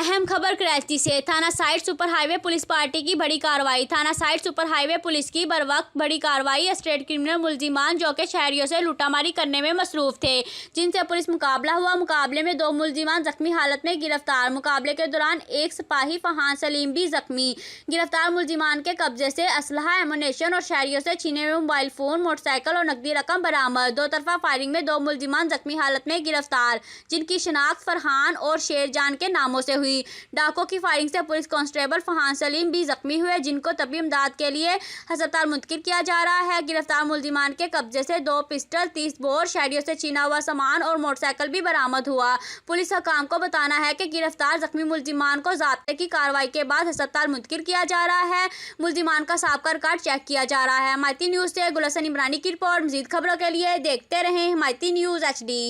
अहम खबर कराची से। थाना side super highway police party की बड़ी कार्रवाई। थाना साइड सुपर हाईवे पुलिस की बरवक्त बड़ी कार्रवाई। स्टेट क्रिमिनल मुलजिमान जो कि शहरियों से लूटामारी करने में मसरूफ थे, जिनसे पुलिस मुकाबला हुआ। मुकाबले में 2 मुलजिमान जख्मी हालत में गिरफ्तार। मुकाबले के दौरान एक सिपाही फहान सलीम भी जख्मी। गिरफ्तार मुलजिमान के कब्जे से असलहा, एमुनेशन और शहरियों से छीने हुए मोबाइल फोन, मोटरसाइकिल और नकदी रकम बरामद। 2 तरफा फायरिंग में 2 मुलजिमान जख्मी हालत में गिरफ्तार, जिनकी शिनाख्त फरहान और शेरजान के नामों से हुई। डाकों की फायरिंग से पुलिस कांस्टेबल फहान सलीम भी जख्मी हुए, जिनको तबी इमदाद के लिए अस्पताल मुंतकिल किया जा रहा है। गिरफ्तार मुलजिमान के कब्जे से 2 पिस्टल, 30 बोर, शहरियों से छीना हुआ सामान और मोटरसाइकिल भी बरामद हुआ। पुलिस हकाम को बताना है कि गिरफ्तार जख्मी मुलजिमान को ज़ाब्ते की कार्रवाई के बाद अस्पताल मुंतकिल किया जा रहा है। मुलजिमान का साबका रिकॉर्ड चेक किया जा रहा है। हिमायती न्यूज़ से गुलशन इमरानी की रिपोर्ट। मज़ीद खबरों के लिए देखते रहें हिमायती न्यूज़ HD।